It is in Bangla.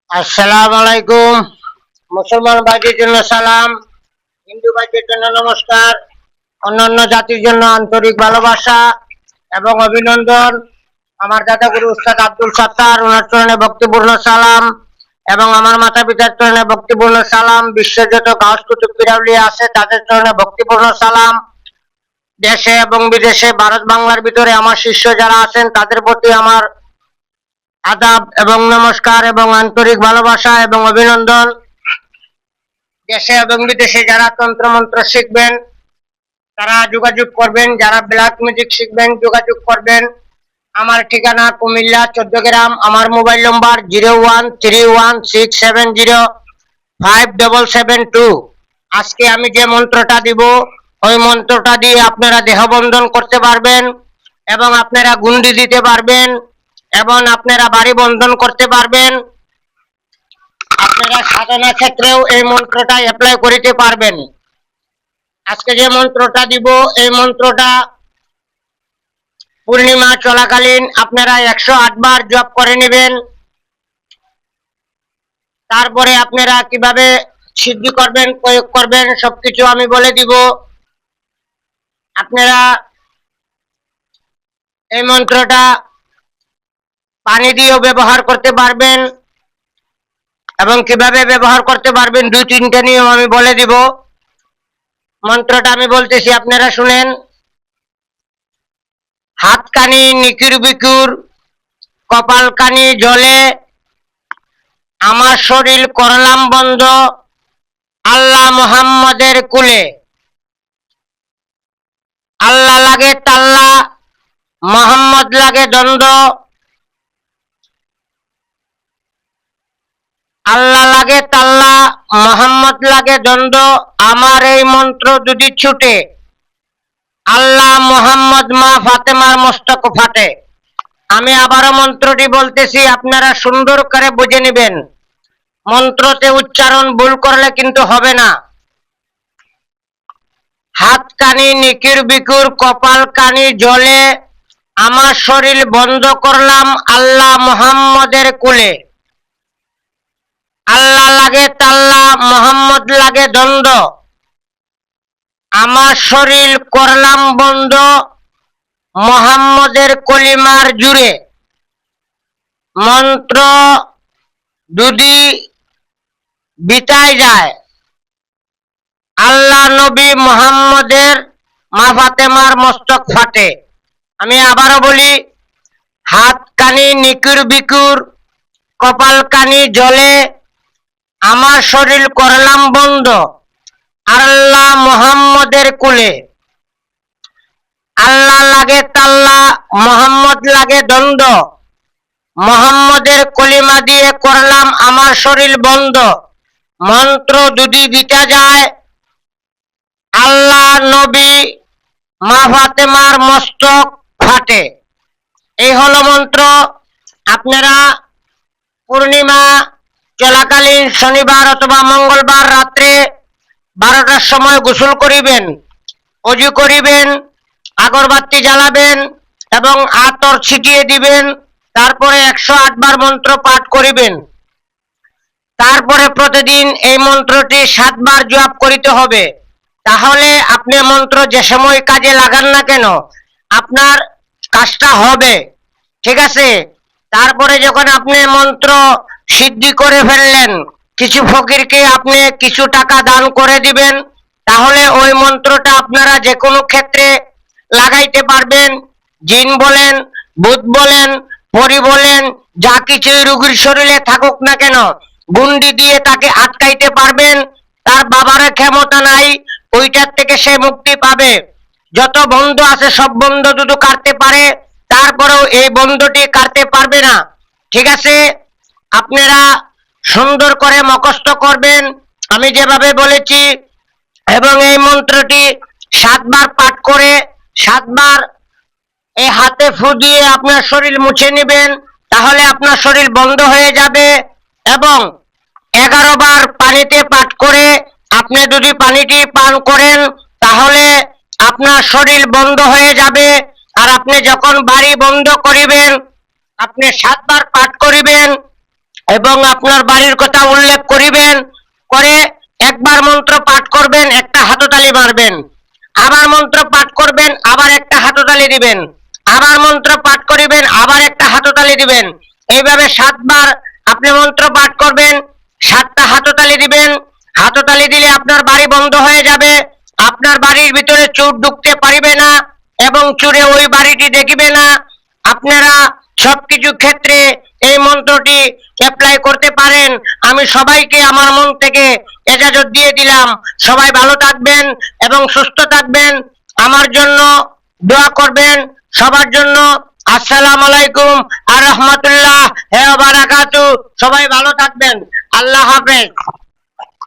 আসসালামু আলাইকুম। মুসলমান ভাইদের জন্য সালাম, হিন্দু ভাইদের জন্য নমস্কার, অন্যান্য জাতির জন্য আন্তরিক ভালোবাসা এবং অভিনন্দন। আমার দাদা গুরু উস্তাদ আব্দুল সাত্তার, ওনার চরণে ভক্তিপূর্ণ সালাম এবং আমার মাতা পিতার চরণে ভক্তিপূর্ণ সালাম। বিশ্বের যত গাউস কুতুব পীরাউলিয়া আছে তাদের চরণে ভক্তিপূর্ণ সালাম। দেশে এবং বিদেশে, ভারত বাংলার ভিতরে আমার শিষ্য যারা আছেন তাদের প্রতি আমার আদাব এবং নমস্কার এবং আন্তরিক ভালোবাসা এবং অভিনন্দন। দেশে এবং বিদেশে যারা তন্ত্রমন্ত্র শিখবেন তারা যোগাযোগ করবেন, যারা ব্ল্যাক মিউজিক শিখবেন যোগাযোগ করবেন। আমার ঠিকানা কুমিল্লা 14 গ্রাম। আমার মোবাইল নম্বর 013167057772। আজকে আমি যে মন্ত্রটা দিব ওই মন্ত্রটা দিয়ে আপনারা দেহবন্ধন করতে পারবেন এবং আপনারা গুন্ডি দিতে পারবেন এবং আপনারা বাড়ি বন্ধন করতে পারবেন। আপনারা সাধনা ক্ষেত্রেও এই মন্ত্রটা অ্যাপ্লাই করতে পারবেন। আজকে যে মন্ত্রটা দিব এই মন্ত্রটা পূর্ণিমা চলাকালীন আপনারা 108 বার জপ করে নেবেন। তারপরে আপনারা কিভাবে সিদ্ধি করবেন, প্রয়োগ করবেন সবকিছু আমি বলে দিব। আপনারা এই মন্ত্রটা পানি দিয়েও ব্যবহার করতে পারবেন এবং কিভাবে ব্যবহার করতে পারবেন 2-3টা নিয়ম আমি বলে দিব। মন্ত্রটা আমি বলতেছি, আপনারা শুনেন। হাতকানি নিকির বিকুর, কপালকানি জলে, আমার শরীর করলাম বন্ধ, আল্লাহ মুহাম্মদের কুলে। আল্লাহ লাগে তাল্লা, মোহাম্মদ লাগে দ্বন্দ্ব। আল্লাহ লাগে তাল্লা, মোহাম্মদ লাগে দ্বন্দ্ব। আমার এই মন্ত্র যদি ছুটে, আল্লাহ মোহাম্মদ মা ফাতেমার মস্তক ফাটে। আমি আবারও মন্ত্রটি বলতেছি, আপনারা সুন্দর করে বুঝে নেবেন। মন্ত্রতে উচ্চারণ ভুল করলে কিন্তু হবে না। হাত কানি নিকির বিকুর, কপাল কানি জলে, আমার শরীর বন্ধ করলাম আল্লাহ মুহাম্মদের কুলে। আল্লাহ লাগে তাল্লা, মোহাম্মদ লাগে দ্বন্দ্ব, আমার শরীর করলাম বন্ধ মোহাম্মদের কলিমার জুড়ে। মন্ত্র যদি বিতায় যায়, আল্লাহ নবী মুহাম্মদের মা ফাতেমার মস্তক ফাটে। আমি আবারও বলি, হাত কানি নিকুর বিকুর, কপাল কানি জলে, আমার শরীর করলাম বন্ধ আল্লাহ মুহাম্মদের কুলে। আল্লাহ লাগে তাল্লা, মোহাম্মদ লাগে দ্বন্দ্ব, মোহাম্মদের কলিমা দিয়ে করলাম আমার শরীর বন্ধ। মন্ত্র যদি দিতে যায়, আল্লাহ নবী মা ফাতেমার মস্তক ফাটে। এই হলো মন্ত্র। আপনারা পূর্ণিমা চলাকালীন শনিবার অথবা মঙ্গলবার রাত্রে 12টার সময় গোসল করিবেন, অজু করিবেন, আগরবাতি জ্বালাবেন এবং আতর ছিটিয়ে দিবেন। তারপরে 108 বার মন্ত্র পাঠ করিবেন। তারপরে প্রতিদিন এই মন্ত্রটি 7 বার জপ করিতে হবে। তাহলে আপনি মন্ত্র যে সময় কাজে লাগান না কেন আপনার কাজটা হবে। ঠিক আছে? তারপরে যখন আপনি মন্ত্র সিদ্ধি করে ফেললেন, কিছু ফকিরকে আপনি কিছু টাকা দান করে দিবেন। তাহলে ওই মন্ত্রটা আপনারা যে কোনো ক্ষেত্রে লাগাইতে পারবেন। জিন বলেন, ভূত বলেন, পরি বলেন, যা কিছুই রোগীর শরীরে থাকুক না কেন গুন্ডি দিয়ে তাকে আটকাইতে পারবেন। তার বাবার ক্ষমতা নাই, ওইটার থেকে সে মুক্তি পাবে। যত বন্ধ আছে সব বন্ধ দুটো কাটতে পারে, তারপরেও এই বন্ধটি কাটতে পারবে না। ঠিক আছে? আপনারা সুন্দর করে মুখস্থ করবেন আমি যেভাবে বলেছি, এবং এই মন্ত্রটি 7 বার পাঠ করে 7 বার এই হাতে ফু দিয়ে আপনার শরীর মুছে নেবেন। তাহলে আপনার শরীর বন্ধ হয়ে যাবে। এবং 11 বার পানিতে পাঠ করে আপনি যদি পানিটি পান করেন তাহলে আপনার শরীর বন্ধ হয়ে যাবে। আর আপনি যখন বাড়ি বন্ধ করিবেন আপনি 7 বার পাঠ করিবেন এবং আপনার বাড়ির কথা উল্লেখ করিবেন, করে একবার মন্ত্র পাঠ করবেন, একটা হাততালি মারবেন, আবার মন্ত্র পাঠ করবেন, আবার একটা হাততালি দিবেন, আবার মন্ত্র পাঠ করিবেন, আবার একটা হাততালি দিবেন। এইভাবে 7 বার আপনি মন্ত্র পাঠ করবেন, 7টা হাততালি দিবেন। হাততালি দিলে আপনার বাড়ি বন্ধ হয়ে যাবে, আপনার বাড়ির ভিতরে চোর ঢুকতে পারিবে না এবং চোরে ওই বাড়িটি দেখিবে না। আপনারা সবকিছু ক্ষেত্রে এই মন্ত্রটি অ্যাপ্লাই করতে পারেন। আমি সবাইকে আমার মন থেকে এজাজত দিয়ে দিলাম। সবাই ভালো থাকবেন এবং সুস্থ থাকবেন। আমার জন্য দোয়া করবেন, সবার জন্য। আসসালামু আলাইকুম আর রহমতুল্লাহ বারাকাতু। সবাই ভালো থাকবেন। আল্লাহ হাফেজ।